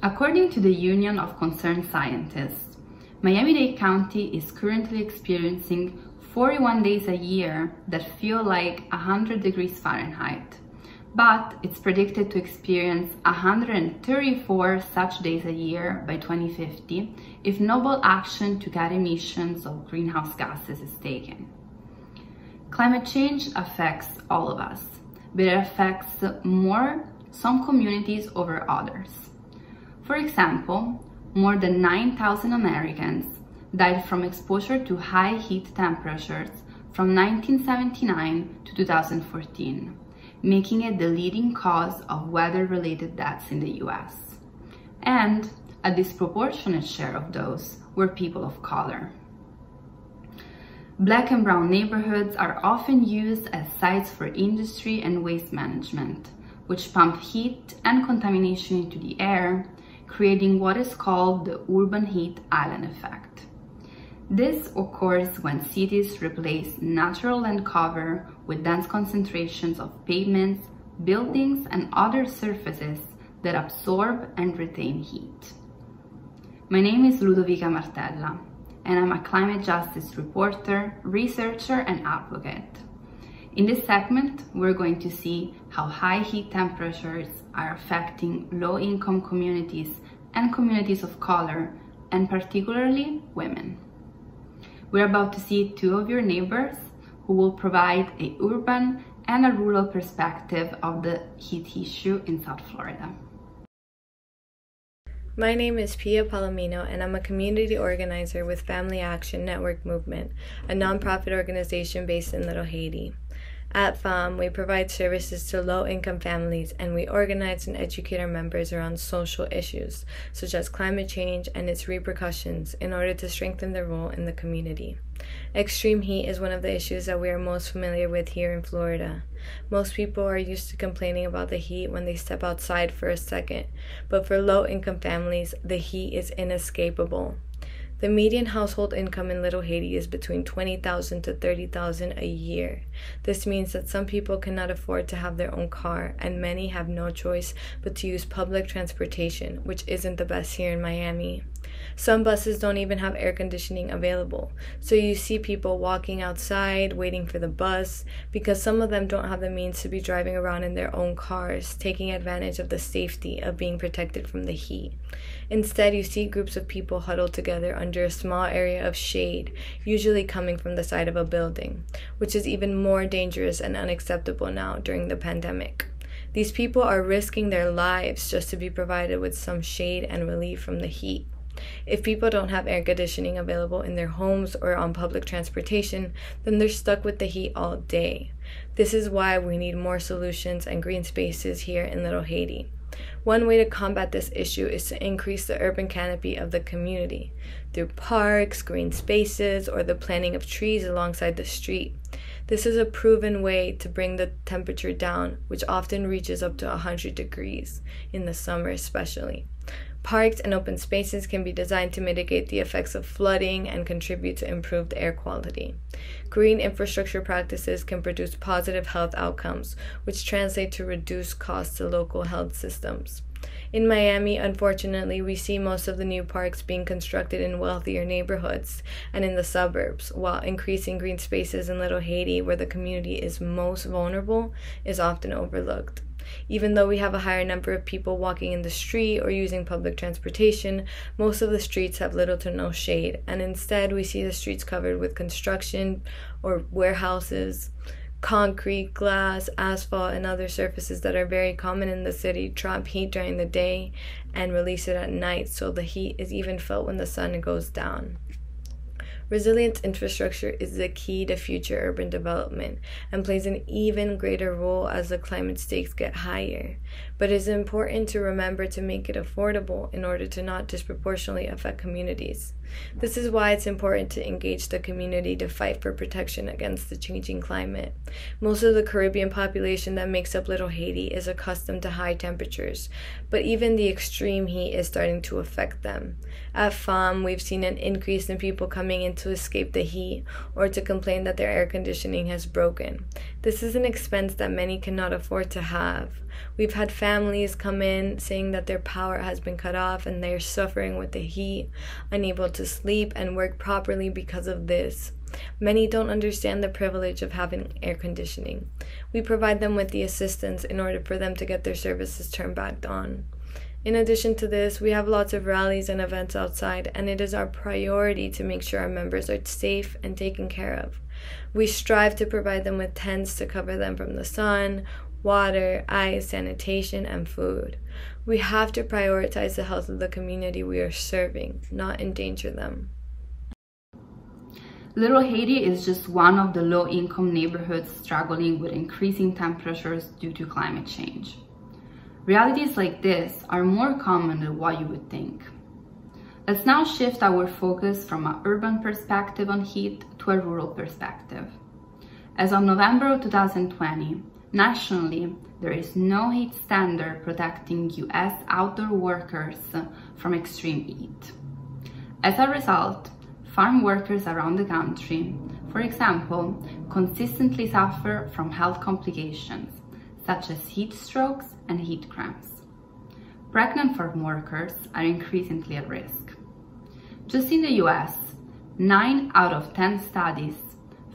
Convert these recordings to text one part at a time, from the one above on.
According to the Union of Concerned Scientists, Miami-Dade County is currently experiencing 41 days a year that feel like 100 degrees Fahrenheit, but it's predicted to experience 134 such days a year by 2050 if no bold action to cut emissions of greenhouse gases is taken. Climate change affects all of us, but it affects some communities over others. For example, more than 9,000 Americans died from exposure to high heat temperatures from 1979 to 2014, making it the leading cause of weather-related deaths in the US. And a disproportionate share of those were people of color. Black and brown neighborhoods are often used as sites for industry and waste management, which pump heat and contamination into the air, creating what is called the urban heat island effect. This occurs when cities replace natural land cover with dense concentrations of pavements, buildings, and other surfaces that absorb and retain heat. My name is Ludovica Martella, and I'm a climate justice reporter, researcher, and advocate. In this segment, we're going to see how high heat temperatures are affecting low-income communities and communities of color, and particularly women. We're about to see two of your neighbors who will provide an urban and a rural perspective of the heat issue in South Florida. My name is Pia Palomino, and I'm a community organizer with Family Action Network Movement, a nonprofit organization based in Little Haiti. At FAM, we provide services to low-income families, and we organize and educate our members around social issues, such as climate change and its repercussions, in order to strengthen their role in the community. Extreme heat is one of the issues that we are most familiar with here in Florida. Most people are used to complaining about the heat when they step outside for a second, but for low-income families, the heat is inescapable. The median household income in Little Haiti is between $20,000 to $30,000 a year. This means that some people cannot afford to have their own car, and many have no choice but to use public transportation, which isn't the best here in Miami. Some buses don't even have air conditioning available, so you see people walking outside waiting for the bus because some of them don't have the means to be driving around in their own cars, taking advantage of the safety of being protected from the heat. Instead, you see groups of people huddled together under a small area of shade, usually coming from the side of a building, which is even more dangerous and unacceptable now during the pandemic. These people are risking their lives just to be provided with some shade and relief from the heat. If people don't have air conditioning available in their homes or on public transportation, then they're stuck with the heat all day. This is why we need more solutions and green spaces here in Little Haiti. One way to combat this issue is to increase the urban canopy of the community through parks, green spaces, or the planting of trees alongside the street. This is a proven way to bring the temperature down, which often reaches up to 100 degrees, in the summer especially. Parks and open spaces can be designed to mitigate the effects of flooding and contribute to improved air quality. Green infrastructure practices can produce positive health outcomes, which translate to reduced costs to local health systems. In Miami, unfortunately, we see most of the new parks being constructed in wealthier neighborhoods and in the suburbs, while increasing green spaces in Little Haiti, where the community is most vulnerable, is often overlooked. Even though we have a higher number of people walking in the street or using public transportation, most of the streets have little to no shade, and instead we see the streets covered with construction or warehouses. Concrete, glass, asphalt, and other surfaces that are very common in the city trap heat during the day and release it at night, so the heat is even felt when the sun goes down. Resilient infrastructure is the key to future urban development and plays an even greater role as the climate stakes get higher. But it is important to remember to make it affordable in order to not disproportionately affect communities. This is why it's important to engage the community to fight for protection against the changing climate. Most of the Caribbean population that makes up Little Haiti is accustomed to high temperatures, but even the extreme heat is starting to affect them. At FAM, we've seen an increase in people coming into outside to escape the heat or to complain that their air conditioning has broken. This is an expense that many cannot afford to have. We've had families come in saying that their power has been cut off and they're suffering with the heat, unable to sleep and work properly because of this. Many don't understand the privilege of having air conditioning. We provide them with the assistance in order for them to get their services turned back on. In addition to this, we have lots of rallies and events outside, and it is our priority to make sure our members are safe and taken care of. We strive to provide them with tents to cover them from the sun, water, ice, sanitation, and food. We have to prioritize the health of the community we are serving, not endanger them. Little Haiti is just one of the low-income neighborhoods struggling with increasing temperatures due to climate change. Realities like this are more common than what you would think. Let's now shift our focus from an urban perspective on heat to a rural perspective. As of November 2020, nationally, there is no heat standard protecting US outdoor workers from extreme heat. As a result, farm workers around the country, for example, consistently suffer from health complications such as heat strokes and heat cramps. Pregnant farm workers are increasingly at risk. Just in the US, 9 out of 10 studies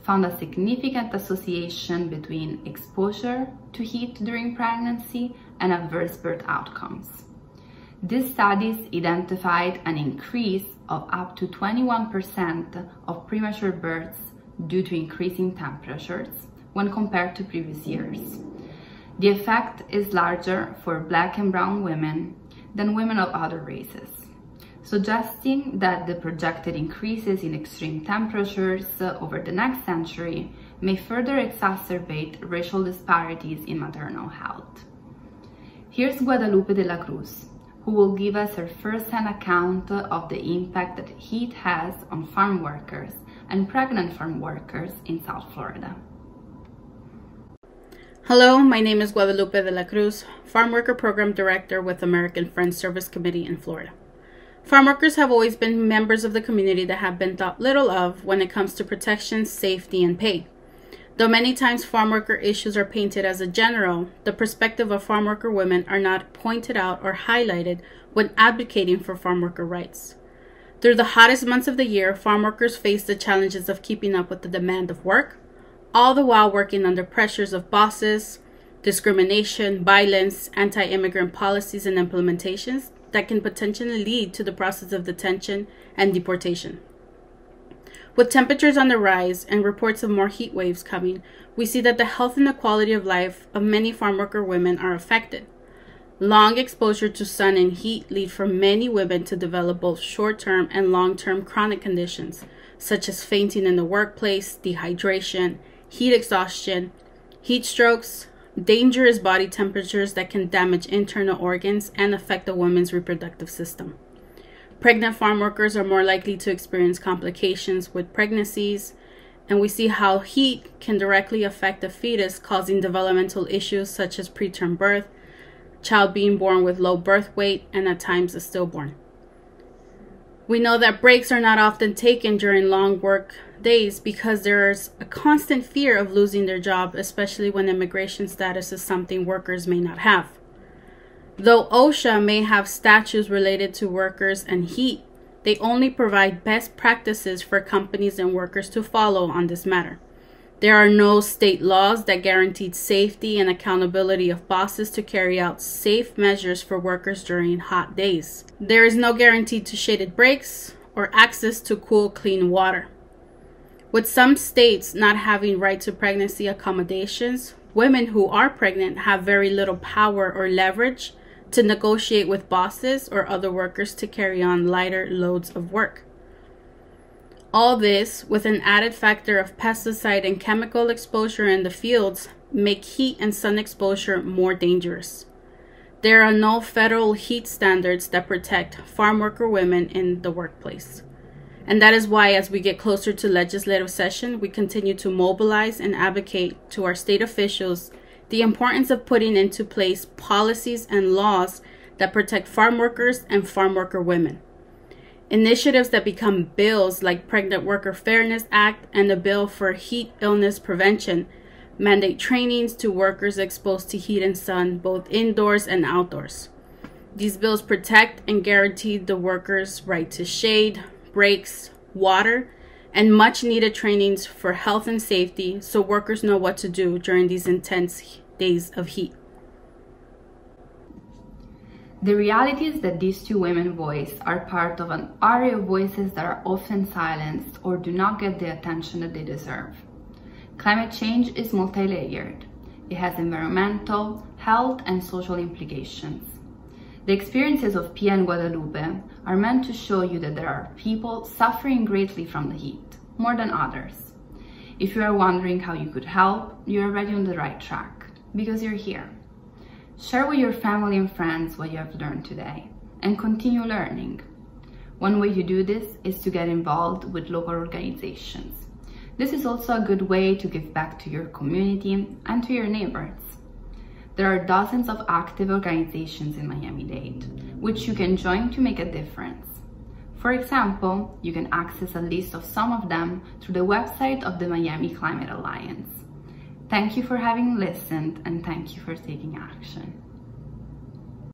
found a significant association between exposure to heat during pregnancy and adverse birth outcomes. These studies identified an increase of up to 21% of premature births due to increasing temperatures when compared to previous years. The effect is larger for Black and brown women than women of other races, suggesting that the projected increases in extreme temperatures over the next century may further exacerbate racial disparities in maternal health. Here's Guadalupe de la Cruz, who will give us her first-hand account of the impact that heat has on farm workers and pregnant farm workers in South Florida. Hello, my name is Guadalupe de la Cruz, Farm Worker Program Director with American Friends Service Committee in Florida. Farm workers have always been members of the community that have been thought little of when it comes to protection, safety, and pay. Though many times farm worker issues are painted as a general, the perspective of farm worker women are not pointed out or highlighted when advocating for farm worker rights. Through the hottest months of the year, farm workers face the challenges of keeping up with the demand of work, all the while working under pressures of bosses, discrimination, violence, anti-immigrant policies and implementations that can potentially lead to the process of detention and deportation. With temperatures on the rise and reports of more heat waves coming, we see that the health and the quality of life of many farm worker women are affected. Long exposure to sun and heat lead for many women to develop both short-term and long-term chronic conditions, such as fainting in the workplace, dehydration, heat exhaustion, heat strokes, dangerous body temperatures that can damage internal organs and affect the woman's reproductive system. Pregnant farm workers are more likely to experience complications with pregnancies, and we see how heat can directly affect the fetus, causing developmental issues such as preterm birth, child being born with low birth weight, and at times a stillborn. We know that breaks are not often taken during long work days because there's a constant fear of losing their job, especially when immigration status is something workers may not have. Though OSHA may have statutes related to workers and heat, they only provide best practices for companies and workers to follow on this matter. There are no state laws that guarantee safety and accountability of bosses to carry out safe measures for workers during hot days. There is no guarantee to shaded breaks or access to cool, clean water. With some states not having right to pregnancy accommodations, women who are pregnant have very little power or leverage to negotiate with bosses or other workers to carry on lighter loads of work. All this, with an added factor of pesticide and chemical exposure in the fields, make heat and sun exposure more dangerous. There are no federal heat standards that protect farm worker women in the workplace. And that is why, as we get closer to legislative session, we continue to mobilize and advocate to our state officials the importance of putting into place policies and laws that protect farm workers and farm worker women. Initiatives that become bills like Pregnant Worker Fairness Act and the Bill for Heat Illness Prevention mandate trainings to workers exposed to heat and sun, both indoors and outdoors. These bills protect and guarantee the workers' right to shade, breaks, water, and much needed trainings for health and safety so workers know what to do during these intense days of heat. The reality is that these two women's voices are part of an array of voices that are often silenced or do not get the attention that they deserve. Climate change is multi-layered. It has environmental, health, and social implications. The experiences of Pia and Guadalupe are meant to show you that there are people suffering greatly from the heat, more than others. If you are wondering how you could help, you are already on the right track, because you're here. Share with your family and friends what you have learned today, and continue learning. One way to do this is to get involved with local organizations. This is also a good way to give back to your community and to your neighbors. There are dozens of active organizations in Miami-Dade, which you can join to make a difference. For example, you can access a list of some of them through the website of the Miami Climate Alliance. Thank you for having listened, and thank you for taking action.